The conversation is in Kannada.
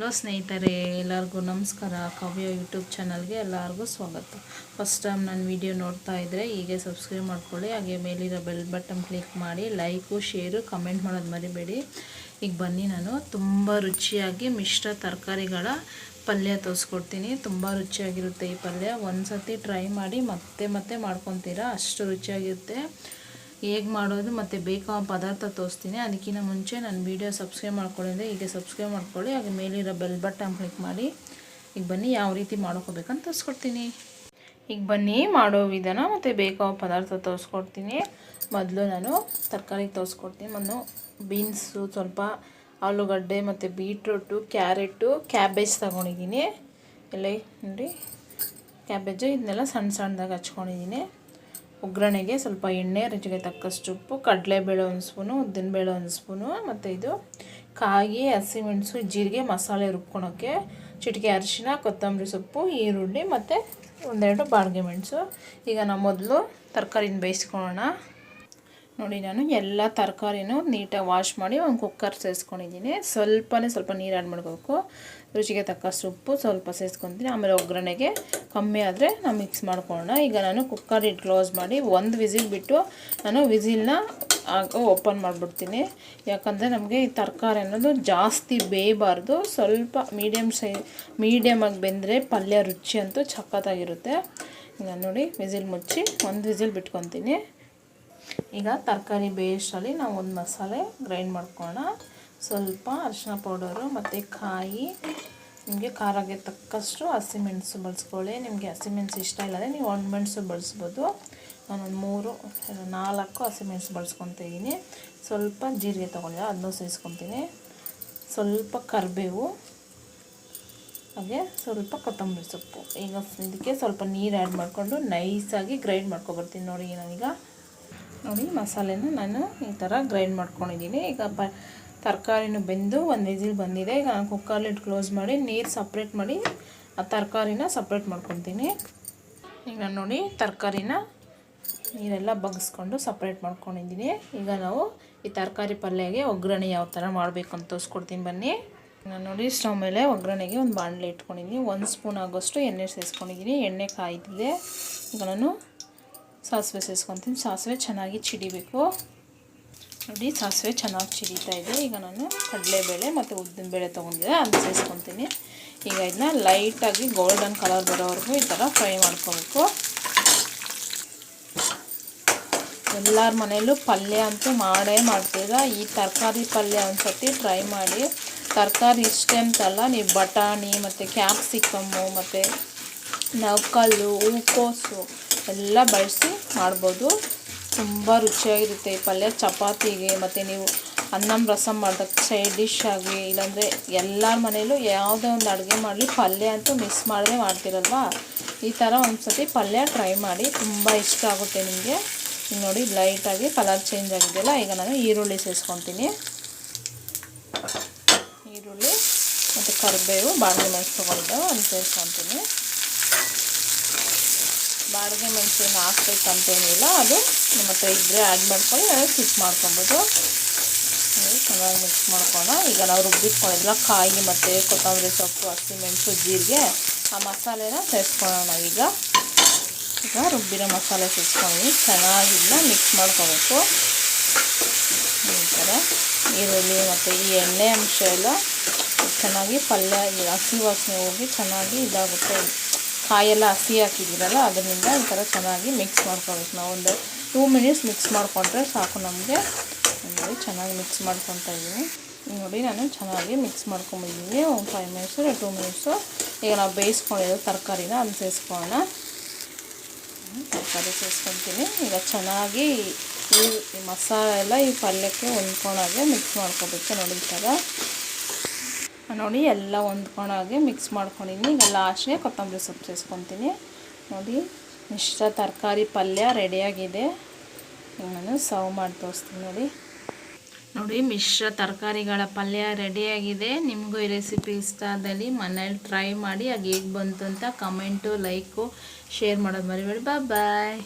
ಹಲೋ ಸ್ನೇಹಿತರೆ, ಎಲ್ಲರಿಗೂ ನಮಸ್ಕಾರ. ಕಾವ್ಯ ಯೂಟ್ಯೂಬ್ ಚಾನಲ್ಗೆ ಎಲ್ಲರಿಗೂ ಸ್ವಾಗತ. ಫಸ್ಟ್ ಟೈಮ್ ನನ್ನ ವಿಡಿಯೋ ನೋಡ್ತಾ ಇದ್ದರೆ ಹೀಗೆ ಸಬ್ಸ್ಕ್ರೈಬ್ ಮಾಡ್ಕೊಳ್ಳಿ, ಹಾಗೆ ಮೇಲಿರೋ ಬೆಲ್ ಬಟನ್ ಕ್ಲಿಕ್ ಮಾಡಿ, ಲೈಕು ಶೇರು ಕಮೆಂಟ್ ಮಾಡೋದು ಮರಿಬೇಡಿ. ಈಗ ಬನ್ನಿ, ನಾನು ತುಂಬ ರುಚಿಯಾಗಿ ಮಿಶ್ರ ತರಕಾರಿಗಳ ಪಲ್ಯ ತೋರಿಸ್ಕೊಡ್ತೀನಿ. ತುಂಬ ರುಚಿಯಾಗಿರುತ್ತೆ ಈ ಪಲ್ಯ. ಒಂದು ಸತಿ ಟ್ರೈ ಮಾಡಿ ಮತ್ತೆ ಮತ್ತೆ ಮಾಡ್ಕೊತೀರಾ, ಅಷ್ಟು ರುಚಿಯಾಗಿರುತ್ತೆ. ಹೇಗೆ ಮಾಡೋದು ಮತ್ತು ಬೇಕಾದ ಪದಾರ್ಥ ತೋರಿಸ್ತೀನಿ. ಅದಕ್ಕಿಂತ ಮುಂಚೆ ನನ್ನ ವೀಡಿಯೋ ಸಬ್ಸ್ಕ್ರೈಬ್ ಮಾಡ್ಕೊಳ್ಳಿದ್ರೆ ಹೀಗೆ ಸಬ್ಸ್ಕ್ರೈಬ್ ಮಾಡ್ಕೊಳ್ಳಿ, ಹಾಗೆ ಮೇಲಿರೋ ಬೆಲ್ ಬಟನ್ ಕ್ಲಿಕ್ ಮಾಡಿ. ಈಗ ಬನ್ನಿ ಯಾವ ರೀತಿ ಮಾಡ್ಕೋಬೇಕಂತ ತೋರಿಸ್ಕೊಡ್ತೀನಿ. ಈಗ ಬನ್ನಿ ಮಾಡೋ ವಿಧಾನ ಮತ್ತು ಬೇಕಾದ ಪದಾರ್ಥ ತೋರಿಸ್ಕೊಡ್ತೀನಿ. ಮೊದಲು ನಾನು ತರಕಾರಿ ತೋರಿಸ್ಕೊಡ್ತೀನಿ. ನಾನು ಬೀನ್ಸು, ಸ್ವಲ್ಪ ಆಲೂಗಡ್ಡೆ ಮತ್ತು ಬೀಟ್ರೂಟು, ಕ್ಯಾರೆಟು, ಕ್ಯಾಬೇಜ್ ತೊಗೊಂಡಿದ್ದೀನಿ. ಎಲ್ಲ ನೋಡಿ ಕ್ಯಾಬೇಜು, ಇದನ್ನೆಲ್ಲ ಸಣ್ಣ ಸಣ್ಣದಾಗಿ ಹಚ್ಕೊಂಡಿದ್ದೀನಿ. ಒಗ್ಗರಣೆಗೆ ಸ್ವಲ್ಪ ಎಣ್ಣೆ, ರುಚಿಗೆ ತಕ್ಕಷ್ಟು ಉಪ್ಪು, ಕಡಲೆಬೇಳೆ 1 ಸ್ಪೂನು, ಉದ್ದಿನಬೇಳೆ 1 ಸ್ಪೂನು, ಮತ್ತು ಇದು ಕಾಯಿ, ಹಸಿಮೆಣಸು, ಜೀರಿಗೆ, ಮಸಾಲೆ ರುಬ್ಕೊಳೋಕ್ಕೆ, ಚಿಟಿಕೆ ಅರಿಶಿನ, ಕೊತ್ತಂಬರಿ ಸೊಪ್ಪು, ಈರುಳ್ಳಿ ಮತ್ತು 1-2 ಬಾಡಿಗೆ ಮೆಣಸು. ಈಗ ನಾವು ಮೊದಲು ತರಕಾರಿನ ಬೇಯಿಸ್ಕೊಳ್ಳೋಣ. ನೋಡಿ, ನಾನು ಎಲ್ಲ ತರಕಾರಿನೂ ನೀಟಾಗಿ ವಾಶ್ ಮಾಡಿ ಒಂದು ಕುಕ್ಕರ್ ಸೇರಿಸ್ಕೊಂಡಿದ್ದೀನಿ. ಸ್ವಲ್ಪ ನೀರು ಆ್ಯಡ್ ಮಾಡ್ಕೋಬೇಕು. ರುಚಿಗೆ ತಕ್ಕಷ್ಟು ಉಪ್ಪು ಸ್ವಲ್ಪ ಸೇರಿಸ್ಕೊತೀನಿ. ಆಮೇಲೆ ಒಗ್ಗರಣೆಗೆ ಕಮ್ಮಿ ಆದರೆ ನಾವು ಮಿಕ್ಸ್ ಮಾಡ್ಕೊಳ್ಳೋಣ. ಈಗ ನಾನು ಕುಕ್ಕರ್ ಇಟ್ಟು ಕ್ಲೋಸ್ ಮಾಡಿ 1 ವಿಸಿಲ್ ಬಿಟ್ಟು ನಾನು ವಿಸಿಲ್ನ ಓಪನ್ ಮಾಡಿಬಿಡ್ತೀನಿ. ಯಾಕಂದರೆ ನಮಗೆ ಈ ತರಕಾರಿ ಅನ್ನೋದು ಜಾಸ್ತಿ ಬೇಯಬಾರ್ದು, ಸ್ವಲ್ಪ ಮೀಡಿಯಮಾಗಿ ಬೆಂದರೆ ಪಲ್ಯ ರುಚಿ ಅಂತೂ ಸಖತ್ತಾಗಿರುತ್ತೆ. ಈಗ ನೋಡಿ, ವಿಸಿಲ್ ಮುಚ್ಚಿ 1 ವಿಸಿಲ್ ಬಿಟ್ಕೊತೀನಿ. ಈಗ ತರಕಾರಿ ಬೇಯಿಸಲ್ಲಿ ನಾವು ಒಂದು ಮಸಾಲೆ ಗ್ರೈಂಡ್ ಮಾಡ್ಕೊಳ್ಳೋಣ. ಸ್ವಲ್ಪ ಅರಿಶಿನ ಪೌಡರು ಮತ್ತು ಕಾಯಿ, ನಿಮಗೆ ಖಾರಕ್ಕೆ ತಕ್ಕಷ್ಟು ಹಸಿಮೆಣಸು ಬಳಸ್ಕೊಳ್ಳಿ. ನಿಮಗೆ ಹಸಿಮೆಣಸು ಇಷ್ಟ ಇಲ್ಲದೆ ನೀವು ಒಣಮೆಣಸು ಬಳಸ್ಬೋದು. ನಾನೊಂದು 3-4 ಹಸಿಮೆಣಸು ಬಳಸ್ಕೊತಿದ್ದೀನಿ. ಸ್ವಲ್ಪ ಜೀರಿಗೆ ತೊಗೊಂಡಿದ್ದೆ, ಅದನ್ನು ಸೇರಿಸ್ಕೊತೀನಿ. ಸ್ವಲ್ಪ ಕರಿಬೇವು, ಹಾಗೆ ಸ್ವಲ್ಪ ಕೊತ್ತಂಬರಿ ಸೊಪ್ಪು. ಈಗ ಇದಕ್ಕೆ ಸ್ವಲ್ಪ ನೀರು ಆ್ಯಡ್ ಮಾಡಿಕೊಂಡು ನೈಸಾಗಿ ಗ್ರೈಂಡ್ ಮಾಡ್ಕೊಬರ್ತೀನಿ. ನೋಡಿ ಮಸಾಲೆನ ನಾನು ಈ ಥರ ಗ್ರೈಂಡ್ ಮಾಡ್ಕೊಂಡಿದ್ದೀನಿ. ಈಗ ತರಕಾರಿನೂ ಬೆಂದು 1 ವಿಸಿಲ್ ಬಂದಿದೆ. ಈಗ ನಾನು ಕುಕ್ಕರ್ಲಿಟ್ಟು ಕ್ಲೋಸ್ ಮಾಡಿ ನೀರು ಸಪ್ರೇಟ್ ಮಾಡಿ ಆ ತರಕಾರಿನ ಸಪ್ರೇಟ್ ಮಾಡ್ಕೊತೀನಿ. ಈಗ ನೋಡಿ, ತರಕಾರಿನ ನೀರೆಲ್ಲ ಬಗ್ಗಿಸ್ಕೊಂಡು ಸಪ್ರೇಟ್ ಮಾಡ್ಕೊಂಡಿದ್ದೀನಿ. ಈಗ ನಾವು ಈ ತರಕಾರಿ ಪಲ್ಯಗೆ ಒಗ್ಗರಣೆ ಯಾವ ಥರ ಮಾಡಬೇಕು ಅಂತ ತೋರಿಸ್ಕೊಡ್ತೀನಿ ಬನ್ನಿ. ನಾನು ನೋಡಿ, ಸ್ಟವ್ ಮೇಲೆ ಒಗ್ಗರಣೆಗೆ ಒಂದು ಬಾಣಲೆ ಇಟ್ಕೊಂಡಿದ್ದೀನಿ. 1 ಸ್ಪೂನ್ ಆಗೋಷ್ಟು ಎಣ್ಣೆ ಸೇರಿಸ್ಕೊಂಡಿದ್ದೀನಿ. ಎಣ್ಣೆ ಕಾಯ್ದಿದೆ. ಈಗ ನಾನು ಸಾಸಿವೆ ಸೇರಿಸ್ಕೊತೀನಿ. ಸಾಸಿವೆ ಚೆನ್ನಾಗಿ ಚಿಡಿಬೇಕು. ನೋಡಿ, ಸಾಸಿವೆ ಚೆನ್ನಾಗಿ ಚಿಡಿತಾ ಇದೆ. ಈಗ ನಾನು ಕಡಲೆಬೇಳೆ ಮತ್ತು ಉದ್ದಿನಬೇಳೆ ತೊಗೊಂಡಿದ್ದೆ, ಅದನ್ನು ಸೇರಿಸ್ಕೊತೀನಿ. ಈಗ ಇದನ್ನ ಲೈಟಾಗಿ ಗೋಲ್ಡನ್ ಕಲರ್ ಬರೋವರೆಗೂ ಈ ಥರ ಫ್ರೈ ಮಾಡ್ಕೋಬೇಕು. ಎಲ್ಲರ ಮನೆಯಲ್ಲೂ ಪಲ್ಯ ಅಂತೂ ಮಾಡ್ತೀರ. ಈ ತರಕಾರಿ ಪಲ್ಯ ಒಂದು ಸತಿ ಟ್ರೈ ಮಾಡಿ. ತರಕಾರಿ ಇಷ್ಟೇ ಅಂತಲ್ಲ, ನೀವು ಬಟಾಣಿ ಮತ್ತು ಕ್ಯಾಪ್ಸಿಕಮ್ಮು ಮತ್ತು ನವಕಲ್ಲು, ಹೂಕೋಸು ಎಲ್ಲ ಬಳಸಿ ಮಾಡ್ಬೋದು. ತುಂಬ ರುಚಿಯಾಗಿರುತ್ತೆ ಈ ಪಲ್ಯ. ಚಪಾತಿಗೆ ಮತ್ತು ನೀವು ಅನ್ನಂ ರಸಮ್ ಮಾಡೋಕ್ಕೆ ಸೈಡ್ ಡಿಶ್ ಆಗಿ, ಇಲ್ಲಾಂದರೆ ಎಲ್ಲರ ಮನೇಲೂ ಯಾವುದೇ ಒಂದು ಅಡುಗೆ ಮಾಡಲಿ ಪಲ್ಯ ಅಂತೂ ಮಿಸ್ ಮಾಡದೆ ಮಾಡ್ತಿರಲ್ವಾ. ಈ ಥರ ಒಂದು ಸತಿ ಪಲ್ಯ ಟ್ರೈ ಮಾಡಿ, ತುಂಬ ಇಷ್ಟ ಆಗುತ್ತೆ ನಿಮಗೆ. ಈಗ ನೋಡಿ, ಲೈಟಾಗಿ ಕಲರ್ ಚೇಂಜ್ ಆಗಿದೆಯಲ್ಲ. ಈಗ ನಾನು ಈರುಳ್ಳಿ ಸೇರಿಸ್ಕೊತೀನಿ. ಈರುಳ್ಳಿ ಮತ್ತು ಕರಿಬೇವು, ಬಾಡಿಗೆ ಮೆಣಸು ತೊಗೊಂಡು ಅದನ್ನು ಸೇರಿಸ್ಕೊತೀನಿ. ಬಾಡಿಗೆ ಮೆಣಸನ್ನು ಹಾಕ್ಬೇಕಂತೇನಿಲ್ಲ, ಅದು ನಿಮ್ಮ ಹತ್ರ ಇದ್ದರೆ ಆ್ಯಡ್ ಮಾಡ್ಕೊಂಡು ನಾನು ಸ್ಕಿಪ್ ಮಾಡ್ಕೊಬೋದು. ಚೆನ್ನಾಗಿ ಮಿಕ್ಸ್ ಮಾಡ್ಕೊಳ್ಳೋಣ. ಈಗ ನಾವು ರುಬ್ಬಿಟ್ಕೊಂಡಿದ್ಲ ಕಾಯಿ ಮತ್ತು ಕೊತ್ತಂಬರಿ ಸೊಪ್ಪು, ಹಸಿಮೆಣಸು, ಜೀರಿಗೆ, ಆ ಮಸಾಲೆನ ಸೇರಿಸ್ಕೊಳ್ಳೋಣ. ಈಗ ರುಬ್ಬಿರೋ ಮಸಾಲೆ ಸೇರಿಸ್ಕೊಂಡು ಚೆನ್ನಾಗಿ ಇದನ್ನ ಮಿಕ್ಸ್ ಮಾಡ್ಕೋಬೇಕು. ಈ ಥರ ಈರುಳ್ಳಿ ಮತ್ತು ಈ ಎಣ್ಣೆ ಅಂಶ ಎಲ್ಲ ಚೆನ್ನಾಗಿ ಪಲ್ಯ ಹಸಿ ವಾಸನೆ ಹೋಗಿ ಚೆನ್ನಾಗಿ ಇದಾಗುತ್ತೆ. ಕಾಯೆಲ್ಲ ಹಸಿ ಹಾಕಿದ್ದೀರಲ್ಲ, ಅದರಿಂದ ಈ ಥರ ಚೆನ್ನಾಗಿ ಮಿಕ್ಸ್ ಮಾಡ್ಕೊಬೇಕು. ನಾವು ಒಂದು 2 ಮಿನಿಟ್ಸ್ ಮಿಕ್ಸ್ ಮಾಡಿಕೊಂಡ್ರೆ ಸಾಕು ನಮಗೆ. ನೋಡಿ, ಚೆನ್ನಾಗಿ ಮಿಕ್ಸ್ ಮಾಡ್ಕೊತಾ ಇದ್ದೀನಿ. ನೋಡಿ, ನಾನು ಚೆನ್ನಾಗಿ ಮಿಕ್ಸ್ ಮಾಡ್ಕೊಂಬಿದ್ದೀನಿ. ಒಂದು 5 ಮಿನಿಟ್ಸು 2 ಮಿನಿಟ್ಸು. ಈಗ ನಾವು ಬೇಯಿಸ್ಕೊಂಡಿರೋ ತರಕಾರಿನ ಅದನ್ನು ಸೇರಿಸ್ಕೊಳ್ಳೋಣ. ತರಕಾರಿ ಸೇರಿಸ್ಕೊತೀನಿ. ಈಗ ಚೆನ್ನಾಗಿ ಈ ಮಸಾಲೆ ಎಲ್ಲ ಈ ಪಲ್ಯಕ್ಕೆ ಹೊಂದ್ಕೊಳಾಗೆ ಮಿಕ್ಸ್ ಮಾಡ್ಕೋಬೇಕು. ನೋಡಿ, ಈ ಥರ ನೋಡಿ ಎಲ್ಲ ಹೊಂದ್ಕೊಳಾಗೆ ಮಿಕ್ಸ್ ಮಾಡ್ಕೊಂಡಿದ್ದೀನಿ. ಈಗ ಲಾಸ್ಟ್ಗೆ ಕೊತ್ತಂಬರಿ ಸೊಪ್ಪು ಸೇರಿಸ್ಕೊತೀನಿ. ನೋಡಿ, ಮಿಶ್ರ ತರಕಾರಿ ಪಲ್ಯ ರೆಡಿಯಾಗಿದೆ. ಈಗ ನಾನು ಸರ್ವ್ ಮಾಡಿ ತೋರಿಸ್ತೀನಿ. ನೋಡಿ, ಮಿಶ್ರ ತರಕಾರಿಗಳ ಪಲ್ಯ ರೆಡಿಯಾಗಿದೆ. ನಿಮಗೂ ಈ ರೆಸಿಪಿ ಇಷ್ಟ ಆದಲ್ಲಿ ಮನೇಲಿ ಟ್ರೈ ಮಾಡಿ. ಹಾಗೆ ಹೇಗೆ ಬಂತು ಅಂತ ಕಮೆಂಟು, ಲೈಕು, ಶೇರ್ ಮಾಡೋದು ಮರಿಬೇಡಿ. ಬಾಯ್.